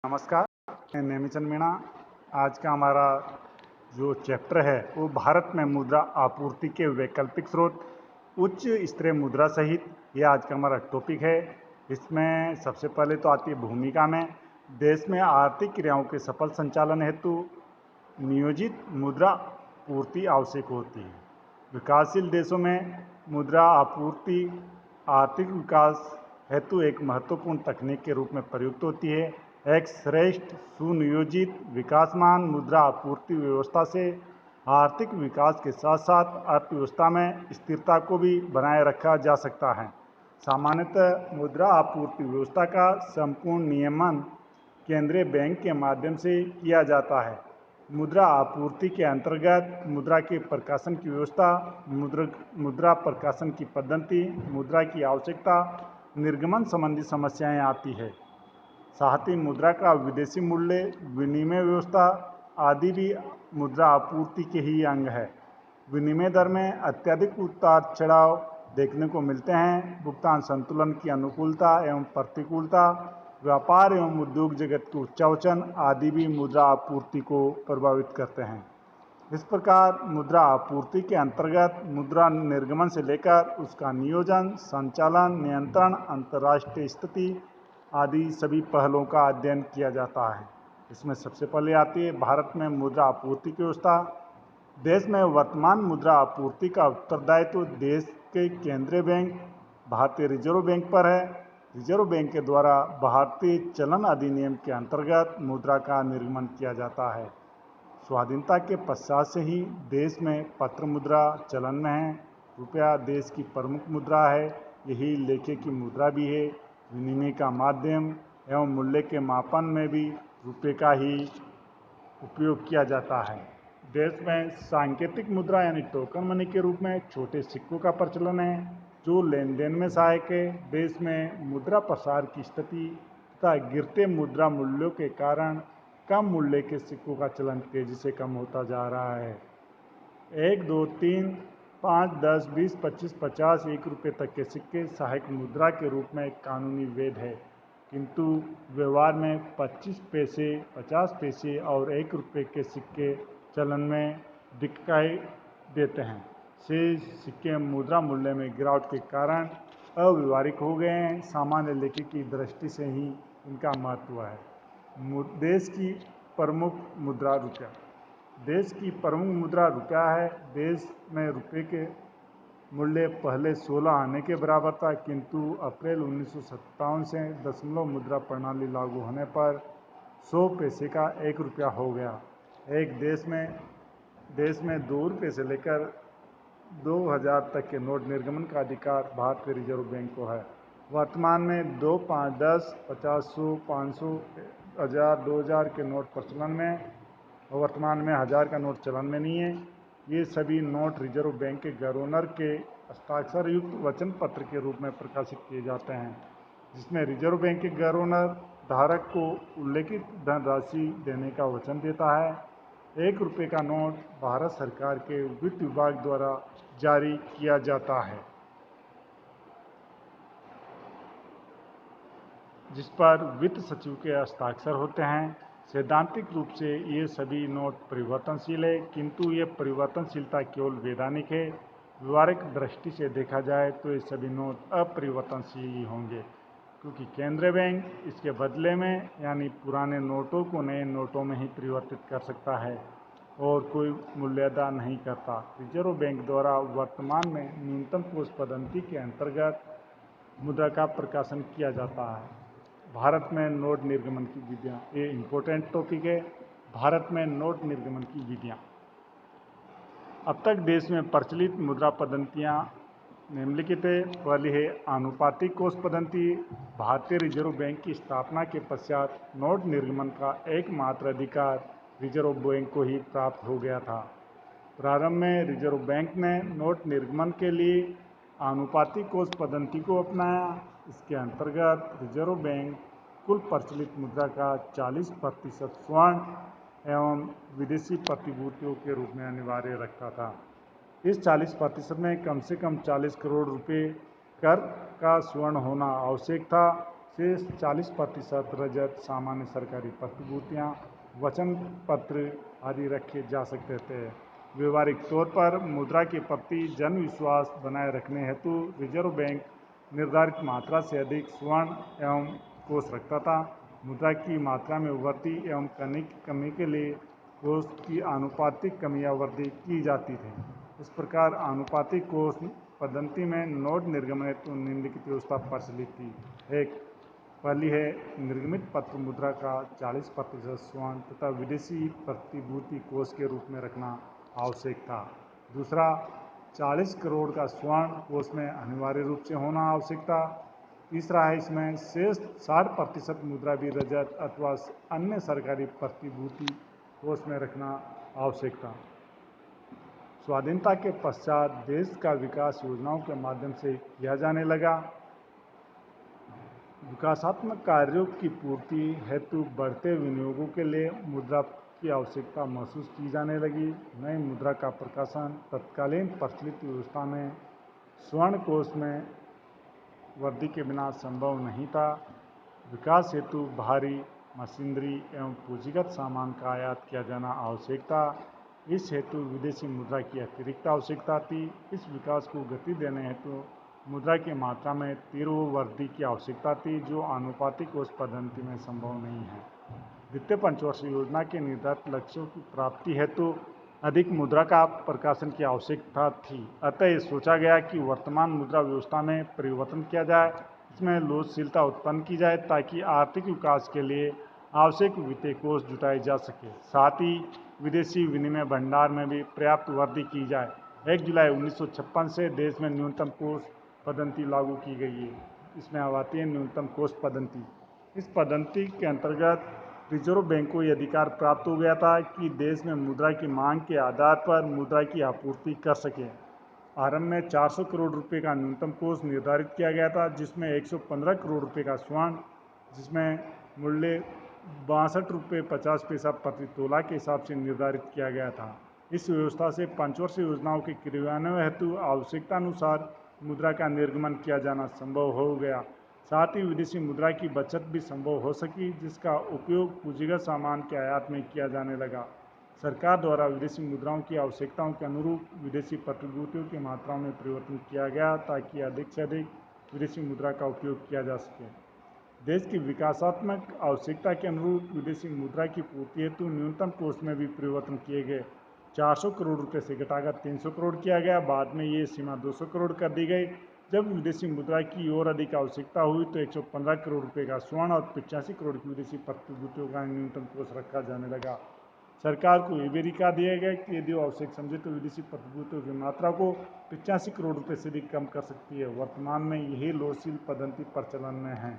नमस्कार, मैं नेमीचंद मीणा। आज का हमारा जो चैप्टर है वो भारत में मुद्रा आपूर्ति के वैकल्पिक स्रोत, उच्च स्तरीय मुद्रा सहित, ये आज का हमारा टॉपिक है। इसमें सबसे पहले तो आती है भूमिका में। देश में आर्थिक क्रियाओं के सफल संचालन हेतु नियोजित मुद्रा पूर्ति आवश्यक होती है। विकासशील देशों में मुद्रा आपूर्ति आर्थिक विकास हेतु एक महत्वपूर्ण तकनीक के रूप में प्रयुक्त होती है। एक श्रेष्ठ सुनियोजित विकासमान मुद्रा आपूर्ति व्यवस्था से आर्थिक विकास के साथ साथ अर्थव्यवस्था में स्थिरता को भी बनाए रखा जा सकता है। सामान्यतः मुद्रा आपूर्ति व्यवस्था का संपूर्ण नियमन केंद्रीय बैंक के माध्यम से किया जाता है। मुद्रा आपूर्ति के अंतर्गत मुद्रा के प्रकाशन की व्यवस्था, मुद्रा प्रकाशन की पद्धति, मुद्रा की आवश्यकता, निर्गमन संबंधी समस्याएं आती है। साथ ही मुद्रा का विदेशी मूल्य, विनिमय व्यवस्था आदि भी मुद्रा आपूर्ति के ही अंग है। विनिमय दर में अत्यधिक उतार चढ़ाव देखने को मिलते हैं। भुगतान संतुलन की अनुकूलता एवं प्रतिकूलता, व्यापार एवं उद्योग जगत के उच्चावचन आदि भी मुद्रा आपूर्ति को प्रभावित करते हैं। इस प्रकार मुद्रा आपूर्ति के अंतर्गत मुद्रा निर्गमन से लेकर उसका नियोजन, संचालन, नियंत्रण, अंतर्राष्ट्रीय स्थिति आदि सभी पहलुओं का अध्ययन किया जाता है। इसमें सबसे पहले आती है भारत में मुद्रा आपूर्ति की व्यवस्था। देश में वर्तमान मुद्रा आपूर्ति का उत्तरदायित्व देश के केंद्रीय बैंक भारतीय रिजर्व बैंक पर है। रिजर्व बैंक के द्वारा भारतीय चलन अधिनियम के अंतर्गत मुद्रा का निर्गमन किया जाता है। स्वाधीनता के पश्चात से ही देश में पत्र मुद्रा चलन में है। रुपया देश की प्रमुख मुद्रा है। यही लेखे की मुद्रा भी है। विनिमय का माध्यम एवं मूल्य के मापन में भी रुपये का ही उपयोग किया जाता है। देश में सांकेतिक मुद्रा यानी टोकन मनी के रूप में छोटे सिक्कों का प्रचलन है, जो लेन देन में सहायक है। देश में मुद्रा प्रसार की स्थिति तथा गिरते मुद्रा मूल्यों के कारण कम मूल्य के सिक्कों का चलन तेजी से कम होता जा रहा है। 1, 2, 3, 5, 10, 20, 25, 50, 1 रुपये तक के सिक्के सहायक मुद्रा के रूप में कानूनी वैध है, किंतु व्यवहार में 25 पैसे, 50 पैसे और 1 रुपये के सिक्के चलन में दिखाई देते हैं। शेष सिक्के मुद्रा मूल्य में गिरावट के कारण अव्यवहारिक हो गए हैं। सामान्य लेखे की दृष्टि से ही इनका महत्व है। देश की प्रमुख मुद्रा रुपया। देश की प्रमुख मुद्रा रुपया है। देश में रुपये के मूल्य पहले 16 आने के बराबर था, किंतु अप्रैल 1957 से दशमलव मुद्रा प्रणाली लागू होने पर 100 पैसे का 1 रुपया हो गया। एक देश में 2 रुपये से लेकर 2000 तक के नोट निर्गमन का अधिकार भारतीय रिजर्व बैंक को है। वर्तमान में 2, 5, 10, 50, 100, 500, 1000, 2000 के नोट प्रचलन में। वर्तमान में 1000 का नोट चलन में नहीं है। ये सभी नोट रिजर्व बैंक के गवर्नर के हस्ताक्षर युक्त वचन पत्र के रूप में प्रकाशित किए जाते हैं, जिसमें रिजर्व बैंक के गवर्नर धारक को उल्लेखित धनराशि देने का वचन देता है। 1 रुपये का नोट भारत सरकार के वित्त विभाग द्वारा जारी किया जाता है, जिस पर वित्त सचिव के हस्ताक्षर होते हैं। सैद्धांतिक रूप से ये सभी नोट परिवर्तनशील है, किंतु ये परिवर्तनशीलता केवल वैधानिक है। व्यवहारिक दृष्टि से देखा जाए तो ये सभी नोट अपरिवर्तनशील ही होंगे, क्योंकि केंद्रीय बैंक इसके बदले में यानी पुराने नोटों को नए नोटों में ही परिवर्तित कर सकता है और कोई मूल्य अदा नहीं करता। रिजर्व बैंक द्वारा वर्तमान में न्यूनतम कोष पद्धति के अंतर्गत मुद्रा का प्रकाशन किया जाता है। भारत में नोट निर्गमन की विधियाँ, ये इम्पोर्टेंट टॉपिक है। भारत में नोट निर्गमन की विधियाँ। अब तक देश में प्रचलित मुद्रा पद्धतियाँ निम्नलिखित है। पहली है आनुपातिक कोष पद्धति। भारतीय रिजर्व बैंक की स्थापना के पश्चात नोट निर्गमन का एकमात्र अधिकार रिजर्व बैंक को ही प्राप्त हो गया था। प्रारंभ में रिजर्व बैंक ने नोट निर्गमन के लिए आनुपातिक कोष पद्धति को अपनाया। इसके अंतर्गत रिजर्व बैंक कुल प्रचलित मुद्रा का 40% स्वर्ण एवं विदेशी प्रतिभूतियों के रूप में अनिवार्य रखता था। इस 40% में कम से कम 40 करोड़ रुपए कर का स्वर्ण होना आवश्यक था। शेष 40% रजत, सामान्य सरकारी प्रतिभूतियाँ, वचन पत्र आदि रखे जा सकते थे। व्यवहारिक तौर पर मुद्रा के प्रति जन विश्वास बनाए रखने हेतु रिजर्व बैंक निर्धारित मात्रा से अधिक स्वर्ण एवं कोष रखता था। मुद्रा की मात्रा में वृद्धि एवं कमी के लिए कोष की आनुपातिक कमी या वृद्धि की जाती थी। इस प्रकार आनुपातिक कोष पद्धति में नोट निर्गमन हेतु निम्नलिखित व्यवस्था प्रचलित थी। एक, पहली है निर्गमित पत्र मुद्रा का 40% स्वर्ण तथा विदेशी प्रतिभूति कोष के रूप में रखना आवश्यक था। दूसरा, 40 करोड़ का स्वर्ण कोष में अनिवार्य रूप से होना आवश्यक था। तीसरा है इसमें शेष 60% मुद्रा भी रजत अथवा अन्य सरकारी प्रतिभूति कोष में रखना आवश्यक था। स्वाधीनता के पश्चात देश का विकास योजनाओं के माध्यम से किया जाने लगा। विकासात्मक कार्यों की पूर्ति हेतु बढ़ते विनियोगों के लिए मुद्रा की आवश्यकता महसूस की जाने लगी। नई मुद्रा का प्रकाशन तत्कालीन प्रचलित व्यवस्था में स्वर्ण कोष में वृद्धि के बिना संभव नहीं था। विकास हेतु भारी मशीनरी एवं पूंजीगत सामान का आयात किया जाना आवश्यक था। इस हेतु विदेशी मुद्रा की अतिरिक्त आवश्यकता थी। इस विकास को गति देने हेतु मुद्रा की मात्रा में तीव्र वृद्धि की आवश्यकता थी, जो आनुपातिक कोष पद्धति में संभव नहीं है। द्वितीय पंचवर्षीय योजना के निर्धारित लक्ष्यों की प्राप्ति हेतु अधिक मुद्रा का प्रकाशन की आवश्यकता थी। अतः ये सोचा गया कि वर्तमान मुद्रा व्यवस्था में परिवर्तन किया जाए, इसमें लोचशीलता उत्पन्न की जाए ताकि आर्थिक विकास के लिए आवश्यक वित्तीय कोष जुटाए जा सके। साथ ही विदेशी विनिमय भंडार में भी पर्याप्त वृद्धि की जाए। 1 जुलाई 1956 से देश में न्यूनतम कोष पद्धति लागू की गई है। इसमें आती है न्यूनतम कोष पद्धति। इस पद्धति के अंतर्गत रिजर्व बैंक को यह अधिकार प्राप्त हो गया था कि देश में मुद्रा की मांग के आधार पर मुद्रा की आपूर्ति कर सके। आरंभ में 400 करोड़ रुपए का न्यूनतम कोष निर्धारित किया गया था, जिसमें 115 करोड़ रुपए का स्वर्ण, जिसमें मूल्य 62 रुपये 50 पैसा प्रति तोला के हिसाब से निर्धारित किया गया था। इस व्यवस्था से पंचवर्षीय योजनाओं के क्रियान्वयन हेतु आवश्यकतानुसार मुद्रा का निर्गमन किया जाना संभव हो गया। साथ ही विदेशी मुद्रा की बचत भी संभव हो सकी, जिसका उपयोग पूंजीगत सामान के आयात में किया जाने लगा। सरकार द्वारा विदेशी मुद्राओं की आवश्यकताओं के अनुरूप विदेशी प्रतिभूतियों की मात्रा में परिवर्तन किया गया ताकि अधिक से अधिक विदेशी मुद्रा का उपयोग किया जा सके। देश की विकासात्मक आवश्यकता के अनुरूप विदेशी मुद्रा की पूर्ति हेतु न्यूनतम कोष में भी परिवर्तन किए गए। 400 करोड़ रुपए से घटाकर 300 करोड़ किया गया। बाद में ये सीमा 200 करोड़ कर दी गई। जब विदेशी मुद्रा की और अधिक आवश्यकता हुई तो 115 करोड़ रुपए का स्वर्ण और 85 करोड़ की विदेशी प्रतिभूतियों का न्यूनतम कोष रखा जाने लगा। सरकार को ये भी अधिकार दिया गया कि यदि वो आवश्यक समझे तो विदेशी प्रतिभूतियों की मात्रा को 85 करोड़ रुपए से भी कम कर सकती है। वर्तमान में यही लोचशील पद्धति प्रचलन में है।